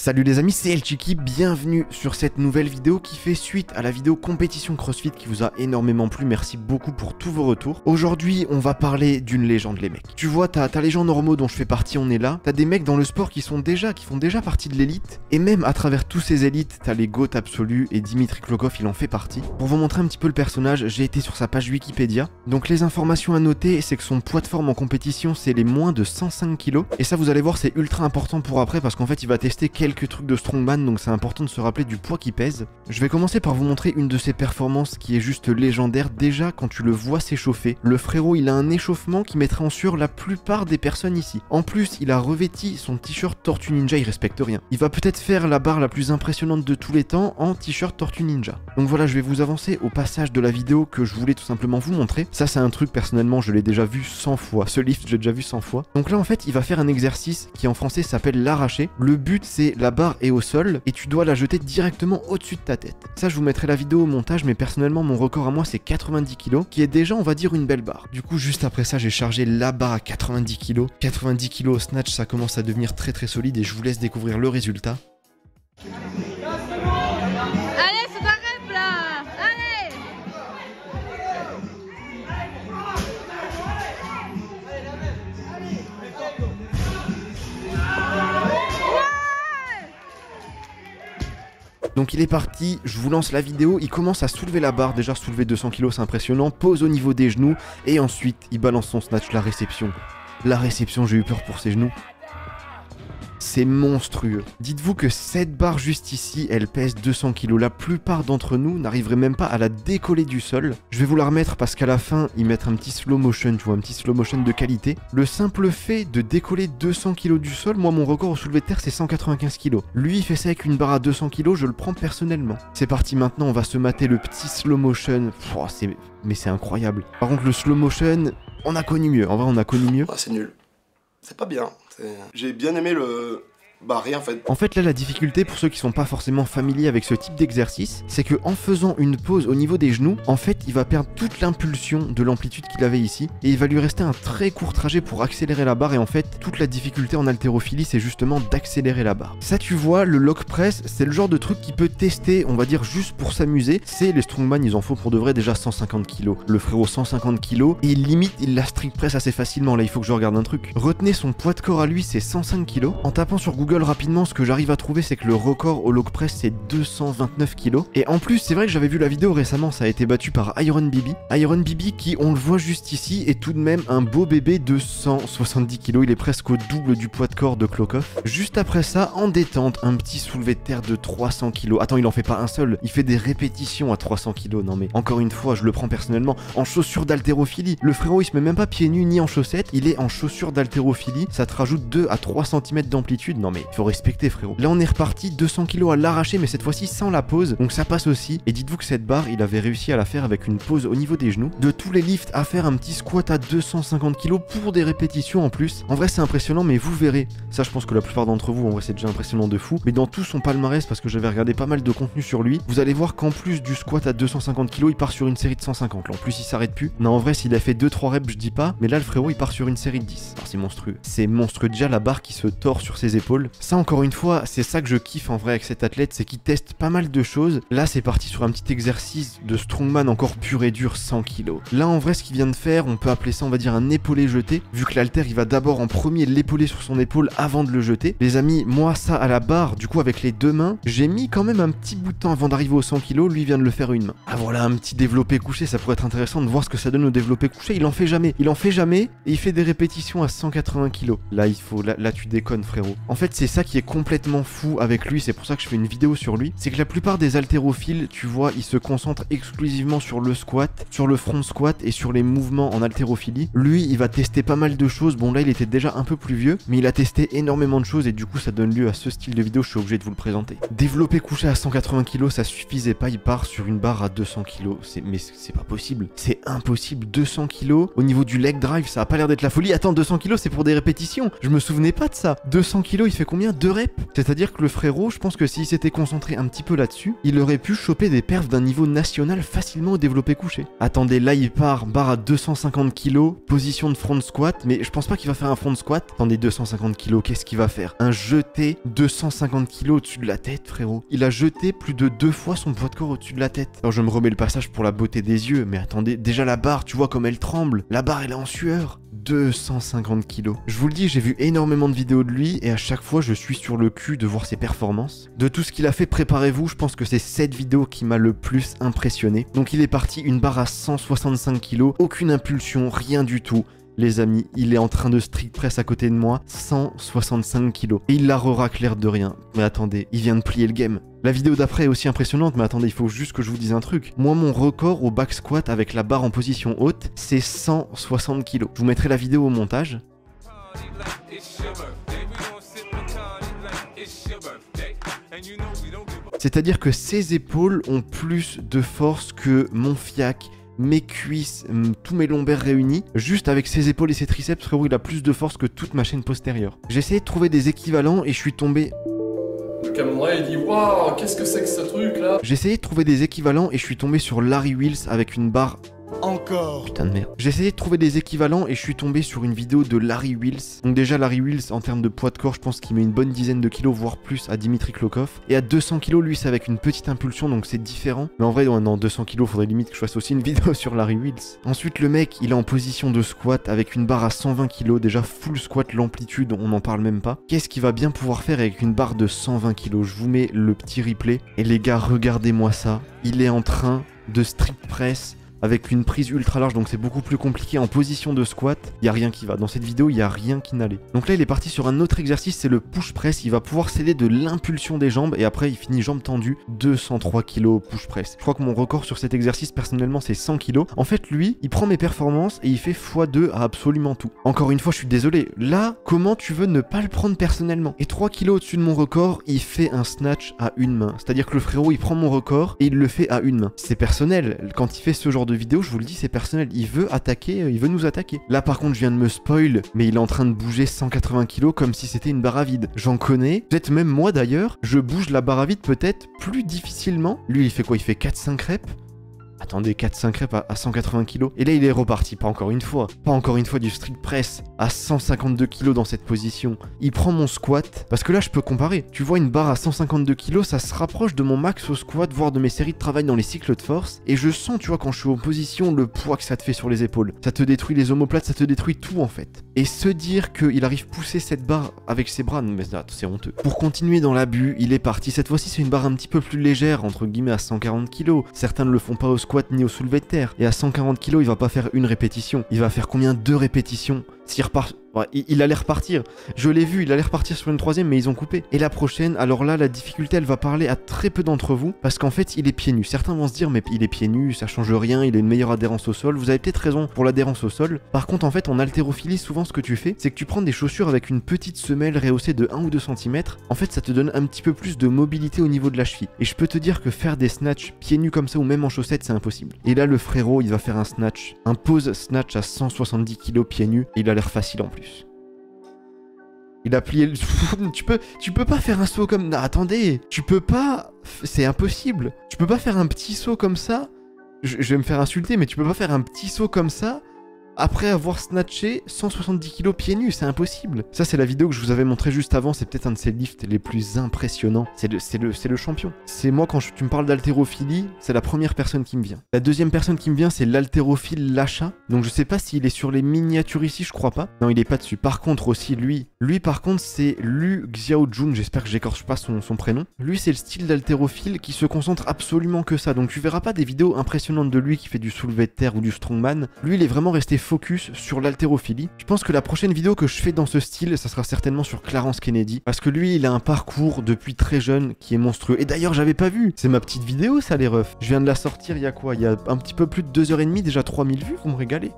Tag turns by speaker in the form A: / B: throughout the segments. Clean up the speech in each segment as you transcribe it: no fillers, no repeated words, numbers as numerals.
A: Salut les amis, c'est El Chiki, bienvenue sur cette nouvelle vidéo qui fait suite à la vidéo compétition CrossFit qui vous a énormément plu, merci beaucoup pour tous vos retours. Aujourd'hui, on va parler d'une légende les mecs. Tu vois, t'as les gens normaux dont je fais partie, on est là, t'as des mecs dans le sport qui font déjà partie de l'élite, et même à travers tous ces élites, t'as les GOAT absolus, et Dimitri Klokov il en fait partie. Pour vous montrer un petit peu le personnage, j'ai été sur sa page Wikipédia, donc les informations à noter, c'est que son poids de forme en compétition, c'est les moins de 105 kg, et ça vous allez voir, c'est ultra important pour après, parce qu'en fait, il va tester quelques trucs de strongman, donc c'est important de se rappeler du poids qu'il pèse. Je vais commencer par vous montrer une de ses performances qui est juste légendaire. Déjà, quand tu le vois s'échauffer, le frérot il a un échauffement qui mettrait en sueur la plupart des personnes ici. En plus, il a revêti son t-shirt Tortue Ninja, il respecte rien. Il va peut-être faire la barre la plus impressionnante de tous les temps en t-shirt Tortue Ninja. Donc voilà, je vais vous avancer au passage de la vidéo que je voulais tout simplement vous montrer. Ça c'est un truc, personnellement, je l'ai déjà vu 100 fois. Ce lift, j'ai déjà vu 100 fois. Donc là en fait, il va faire un exercice qui en français s'appelle l'arraché. Le but c'est la barre est au sol et tu dois la jeter directement au-dessus de ta tête. Ça je vous mettrai la vidéo au montage, mais personnellement mon record à moi c'est 90 kg, qui est déjà on va dire une belle barre. Du coup juste après ça j'ai chargé la barre à 90 kg. 90 kg au snatch, ça commence à devenir très très solide et je vous laisse découvrir le résultat.
B: Allez, c'est ta rêve là. Allez.
A: Donc il est parti, je vous lance la vidéo, il commence à soulever la barre, déjà soulever 200 kg c'est impressionnant, pose au niveau des genoux, et ensuite il balance son snatch, la réception. La réception, j'ai eu peur pour ses genoux. C'est monstrueux. Dites-vous que cette barre juste ici, elle pèse 200 kg. La plupart d'entre nous n'arriveraient même pas à la décoller du sol. Je vais vous la remettre parce qu'à la fin, ils mettent un petit slow motion, tu vois, un petit slow motion de qualité. Le simple fait de décoller 200 kg du sol, moi mon record au soulevé de terre c'est 195 kg. Lui il fait ça avec une barre à 200 kg, je le prends personnellement. C'est parti maintenant, on va se mater le petit slow motion. Mais c'est incroyable. Par contre le slow motion, on a connu mieux. En vrai on a connu mieux.
C: Ah, c'est nul. C'est pas bien. J'ai bien aimé le... Bah rien en fait.
A: En fait là la difficulté pour ceux qui sont pas forcément familiers avec ce type d'exercice, c'est que en faisant une pause au niveau des genoux, en fait il va perdre toute l'impulsion de l'amplitude qu'il avait ici et il va lui rester un très court trajet pour accélérer la barre, et en fait toute la difficulté en haltérophilie c'est justement d'accélérer la barre. Ça tu vois, le log press c'est le genre de truc qui peut tester, on va dire juste pour s'amuser. C'est les strongman, ils en font pour de vrai déjà 150 kg. Le frérot 150 kg et limite il la strict press assez facilement. Là il faut que je regarde un truc. Retenez son poids de corps à lui c'est 105 kg. En tapant sur Google rapidement, ce que j'arrive à trouver c'est que le record au log press c'est 229 kg. Et en plus c'est vrai que j'avais vu la vidéo récemment, ça a été battu par Iron Bibi. Iron Bibi qui, on le voit juste ici, est tout de même un beau bébé de 170 kg. Il est presque au double du poids de corps de Klokov. Juste après ça, en détente, un petit soulevé de terre de 300 kg. Attends, il en fait pas un seul, il fait des répétitions à 300 kg. Non mais encore une fois, je le prends personnellement en chaussures d'haltérophilie. Le frérot il se met même pas pieds nus ni en chaussettes, il est en chaussures d'haltérophilie. Ça te rajoute 2 à 3 cm d'amplitude. Non mais il faut respecter frérot. Là on est reparti, 200 kg à l'arracher, mais cette fois-ci sans la pause, donc ça passe aussi. Et dites-vous que cette barre il avait réussi à la faire avec une pause au niveau des genoux. De tous les lifts à faire un petit squat à 250 kg pour des répétitions en plus. En vrai c'est impressionnant, mais vous verrez, ça je pense que la plupart d'entre vous en vrai c'est déjà impressionnant de fou, mais dans tout son palmarès, parce que j'avais regardé pas mal de contenu sur lui, vous allez voir qu'en plus du squat à 250 kg il part sur une série de 150. Là en plus il s'arrête plus. Non en vrai s'il a fait 2-3 reps je dis pas, mais là le frérot il part sur une série de 10. Alors c'est monstrueux. C'est monstrueux, déjà la barre qui se tord sur ses épaules. Ça encore une fois c'est ça que je kiffe en vrai avec cet athlète, c'est qu'il teste pas mal de choses. Là c'est parti sur un petit exercice de strongman encore pur et dur, 100 kg. Là en vrai ce qu'il vient de faire, on peut appeler ça on va dire un épaulé jeté, vu que l'haltère il va d'abord en premier l'épauler sur son épaule avant de le jeter. Les amis, moi ça à la barre, du coup avec les deux mains, j'ai mis quand même un petit bout de temps avant d'arriver aux 100 kg, lui vient de le faire une main. Ah voilà un petit développé couché, ça pourrait être intéressant de voir ce que ça donne au développé couché. Il en fait jamais et il fait des répétitions à 180 kg. Là il faut, là tu déconnes frérot. En fait c'est ça qui est complètement fou avec lui, c'est pour ça que je fais une vidéo sur lui, c'est que la plupart des haltérophiles, tu vois, ils se concentrent exclusivement sur le squat, sur le front squat et sur les mouvements en haltérophilie. Lui, il va tester pas mal de choses. Bon là, il était déjà un peu plus vieux, mais il a testé énormément de choses et du coup, ça donne lieu à ce style de vidéo, je suis obligé de vous le présenter. Développé couché à 180 kg, ça suffisait pas, il part sur une barre à 200 kg. Mais c'est pas possible, c'est impossible. 200 kg, au niveau du leg drive, ça a pas l'air d'être la folie. Attends, 200 kg, c'est pour des répétitions, je me souvenais pas de ça. 200 kg, il fait fait combien? 2 reps? C'est-à-dire que le frérot, je pense que s'il s'était concentré un petit peu là-dessus, il aurait pu choper des perfs d'un niveau national facilement au développé couché. Attendez, là il part, barre à 250 kg, position de front squat, mais je pense pas qu'il va faire un front squat. Attendez, 250 kg, qu'est-ce qu'il va faire? Un jeté 250 kg au-dessus de la tête, frérot. Il a jeté plus de 2 fois son poids de corps au-dessus de la tête. Alors je me remets le passage pour la beauté des yeux, mais attendez, déjà la barre, tu vois comme elle tremble. La barre, elle est en sueur. 250 kilos. Je vous le dis, j'ai vu énormément de vidéos de lui et à chaque fois je suis sur le cul de voir ses performances. De tout ce qu'il a fait, préparez-vous, je pense que c'est cette vidéo qui m'a le plus impressionné. Donc il est parti, une barre à 165 kilos, aucune impulsion, rien du tout. Les amis, il est en train de strict press à côté de moi, 165 kilos. Et il l'a re-raclé de rien. Mais attendez, il vient de plier le game. La vidéo d'après est aussi impressionnante, mais attendez, il faut juste que je vous dise un truc. Moi, mon record au back squat avec la barre en position haute, c'est 160 kilos. Je vous mettrai la vidéo au montage. C'est-à-dire que ses épaules ont plus de force que mon fiac, mes cuisses, tous mes lombaires réunis. Juste avec ses épaules et ses triceps, frérot, il a plus de force que toute ma chaîne postérieure. J'ai essayé de trouver des équivalents et je suis tombé...
D: Le Camerounais il dit waouh, qu'est-ce que c'est que ce truc là?
A: J'ai essayé de trouver des équivalents et je suis tombé sur Larry Wheels avec une barre.
C: Encore.
A: Putain de merde. J'ai essayé de trouver des équivalents et je suis tombé sur une vidéo de Larry Wheels. Donc déjà Larry Wheels en termes de poids de corps, je pense qu'il met une bonne dizaine de kilos, voire plus à Dimitri Klokov. Et à 200 kilos, lui c'est avec une petite impulsion, donc c'est différent. Mais en vrai, non, 200 kilos, faudrait limite que je fasse aussi une vidéo sur Larry Wheels. Ensuite le mec, il est en position de squat avec une barre à 120 kilos. Déjà full squat, l'amplitude, on n'en parle même pas. Qu'est-ce qu'il va bien pouvoir faire avec une barre de 120 kilos? Je vous mets le petit replay. Et les gars, regardez-moi ça. Il est en train de strict press avec une prise ultra large, donc c'est beaucoup plus compliqué. En position de squat, il n'y a rien qui va. Dans cette vidéo, il n'y a rien qui n'allait. Donc là, il est parti sur un autre exercice, c'est le push press. Il va pouvoir céder de l'impulsion des jambes et après, il finit jambes tendues, 203 kg push press. Je crois que mon record sur cet exercice, personnellement, c'est 100 kg. En fait, lui, il prend mes performances et il fait x2 à absolument tout. Encore une fois, je suis désolé. Là, comment tu veux ne pas le prendre personnellement? Et 3 kg au-dessus de mon record, il fait un snatch à une main. C'est-à-dire que le frérot, il prend mon record et il le fait à une main. C'est personnel. Quand il fait ce genre de vidéo, je vous le dis, c'est personnel, il veut attaquer, il veut nous attaquer. Là par contre je viens de me spoil, mais il est en train de bouger 180 kg comme si c'était une barre à vide. J'en connais, peut-être même moi d'ailleurs, je bouge la barre à vide peut-être plus difficilement. Lui il fait quoi? Il fait 4-5 reps. Attendez, 4-5 reps à 180 kg. Et là, il est reparti, pas encore une fois. Pas encore une fois du strict press à 152 kg dans cette position. Il prend mon squat, parce que là, je peux comparer. Tu vois, une barre à 152 kg, ça se rapproche de mon max au squat, voire de mes séries de travail dans les cycles de force. Et je sens, tu vois, quand je suis en position, le poids que ça te fait sur les épaules. Ça te détruit les omoplates, ça te détruit tout, en fait. Et se dire qu'il arrive à pousser cette barre avec ses bras, mais c'est honteux. Pour continuer dans l'abus, il est parti. Cette fois-ci, c'est une barre un petit peu plus légère, entre guillemets, à 140 kg. Certains ne le font pas au squat ni au soulevé de terre. Et à 140 kg, il va pas faire une répétition. Il va faire combien? 2 répétitions. S'il repart... Ouais, il allait repartir. Je l'ai vu, il allait repartir sur une troisième, mais ils ont coupé. Et la prochaine, alors là, la difficulté, elle va parler à très peu d'entre vous, parce qu'en fait, il est pieds nus. Certains vont se dire, mais il est pieds nus, ça change rien, il a une meilleure adhérence au sol. Vous avez peut-être raison pour l'adhérence au sol. Par contre, en fait, en haltérophilie, souvent, ce que tu fais, c'est que tu prends des chaussures avec une petite semelle rehaussée de 1 ou 2 cm. En fait, ça te donne un petit peu plus de mobilité au niveau de la cheville. Et je peux te dire que faire des snatchs pieds nus comme ça, ou même en chaussettes, c'est impossible. Et là, le frérot, il va faire un snatch, un pause snatch à 170 kg pieds nus, et il a l'air facile en plus. Il a plié le... tu peux pas faire un saut comme... Non, attendez, tu peux pas... C'est impossible. Tu peux pas faire un petit saut comme ça. Je vais me faire insulter, mais tu peux pas faire un petit saut comme ça après avoir snatché 170 kg pieds nus, c'est impossible. Ça, c'est la vidéo que je vous avais montré juste avant, c'est peut-être un de ses lifts les plus impressionnants. C'est le champion. C'est moi, quand tu me parles d'haltérophilie, c'est la première personne qui me vient. La deuxième personne qui me vient, c'est l'haltérophile Lacha. Donc je sais pas s'il est sur les miniatures ici, je crois pas. Non, il est pas dessus. Par contre aussi, lui par contre, c'est Lu Xiaojun, j'espère que j'écorche pas son prénom. Lui, c'est le style d'haltérophile qui se concentre absolument que ça. Donc tu verras pas des vidéos impressionnantes de lui qui fait du soulevé de terre ou du strongman. Lui, il est vraiment resté focus sur l'haltérophilie. Je pense que la prochaine vidéo que je fais dans ce style, ça sera certainement sur Clarence Kennedy, parce que lui, il a un parcours depuis très jeune qui est monstrueux. Et d'ailleurs, j'avais pas vu. C'est ma petite vidéo, ça, les refs. Je viens de la sortir il y a quoi? Il y a un petit peu plus de 2h30, déjà 3000 vues, vous me régalez.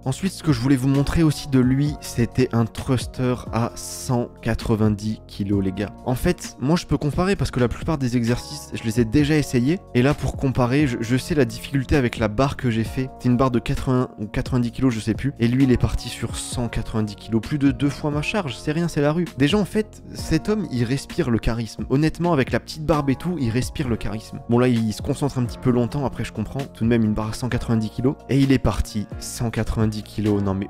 A: Ensuite, ce que je voulais vous montrer aussi de lui, c'était un thruster à 190 kg, les gars. En fait, moi je peux comparer parce que la plupart des exercices, je les ai déjà essayés. Et là, pour comparer, je sais la difficulté avec la barre que j'ai fait. C'est une barre de 80 ou 90 kg, je sais plus. Et lui, il est parti sur 190 kg, plus de 2 fois ma charge. C'est rien, c'est la rue. Déjà, en fait, cet homme, il respire le charisme. Honnêtement, avec la petite barbe et tout, il respire le charisme. Bon, là, il se concentre un petit peu longtemps. Après, je comprends. Tout de même, une barre à 190 kg. Et il est parti. 190 kg. Non, mais...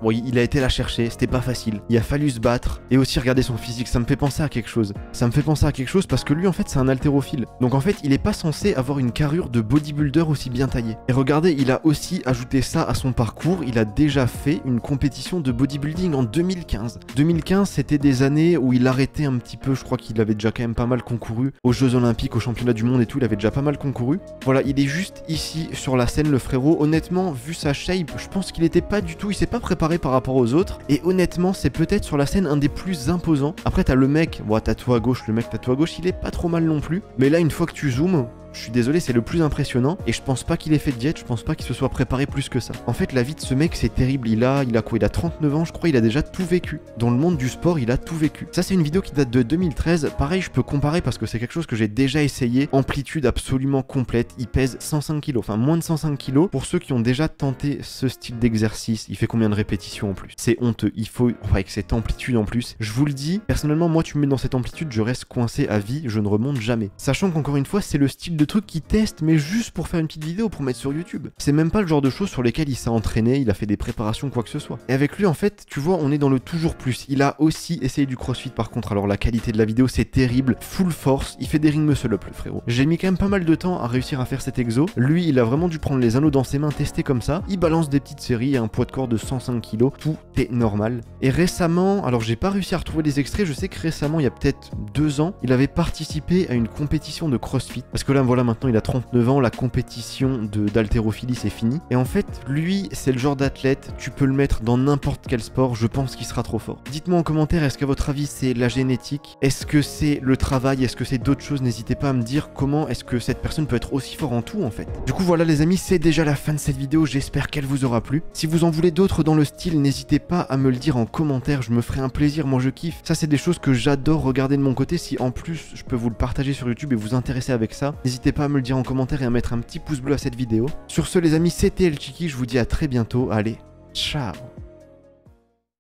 A: Bon, il a été la chercher, c'était pas facile. Il a fallu se battre. Et aussi regarder son physique, ça me fait penser à quelque chose. Ça me fait penser à quelque chose parce que lui, en fait, c'est un haltérophile. Donc en fait, il est pas censé avoir une carrure de bodybuilder aussi bien taillée. Et regardez, il a aussi ajouté ça à son parcours. Il a déjà fait une compétition de bodybuilding en 2015. 2015, c'était des années où il arrêtait un petit peu. Je crois qu'il avait déjà quand même pas mal concouru aux Jeux Olympiques, aux Championnats du Monde et tout. Il avait déjà pas mal concouru. Voilà, il est juste ici sur la scène, le frérot. Honnêtement, vu sa shape, je pense qu'il était pas du tout... Il s'est pas préparé par rapport aux autres. Et honnêtement, c'est peut-être sur la scène un des plus imposants. Après, t'as le mec, bon, tatoué à gauche, le mec tatoué à gauche, il est pas trop mal non plus. Mais là, une fois que tu zoomes... Je suis désolé, c'est le plus impressionnant et je pense pas qu'il ait fait de diète, je pense pas qu'il se soit préparé plus que ça. En fait, la vie de ce mec, c'est terrible. Il a quoi? Il a 39 ans, je crois, il a déjà tout vécu. Dans le monde du sport, il a tout vécu. Ça, c'est une vidéo qui date de 2013. Pareil, je peux comparer parce que c'est quelque chose que j'ai déjà essayé. Amplitude absolument complète. Il pèse 105 kg, enfin moins de 105 kg. Pour ceux qui ont déjà tenté ce style d'exercice, il fait combien de répétitions en plus? C'est honteux. Il faut, enfin, avec cette amplitude en plus. Je vous le dis, personnellement, moi, tu me mets dans cette amplitude, je reste coincé à vie, je ne remonte jamais. Sachant qu'encore une fois, c'est le style de truc qui teste, mais juste pour faire une petite vidéo pour mettre sur YouTube. C'est même pas le genre de choses sur lesquelles il s'est entraîné, il a fait des préparations, quoi que ce soit. Et avec lui, en fait, tu vois, on est dans le toujours plus. Il a aussi essayé du crossfit par contre, alors la qualité de la vidéo, c'est terrible. Full force, il fait des ring muscle up, le frérot. J'ai mis quand même pas mal de temps à réussir à faire cet exo. Lui, il a vraiment dû prendre les anneaux dans ses mains, tester comme ça. Il balance des petites séries, un poids de corps de 105 kg, tout est normal. Et récemment, alors j'ai pas réussi à retrouver des extraits, je sais que récemment, il y a peut-être 2 ans, il avait participé à une compétition de crossfit. Parce que là, voilà, maintenant, il a 39 ans, la compétition d'haltérophilie c'est fini. Et en fait, lui, c'est le genre d'athlète, tu peux le mettre dans n'importe quel sport, je pense qu'il sera trop fort. Dites-moi en commentaire, est-ce qu'à votre avis c'est la génétique? Est-ce que c'est le travail? Est-ce que c'est d'autres choses? N'hésitez pas à me dire comment est-ce que cette personne peut être aussi fort en tout en fait. Du coup voilà les amis, c'est déjà la fin de cette vidéo, j'espère qu'elle vous aura plu. Si vous en voulez d'autres dans le style, n'hésitez pas à me le dire en commentaire, je me ferai un plaisir, moi je kiffe. Ça c'est des choses que j'adore regarder de mon côté, si en plus je peux vous le partager sur YouTube et vous intéresser avec ça, n'hésitez pas à me le dire en commentaire et à mettre un petit pouce bleu à cette vidéo. Sur ce les amis, c'était El Chiki, je vous dis à très bientôt, allez, ciao.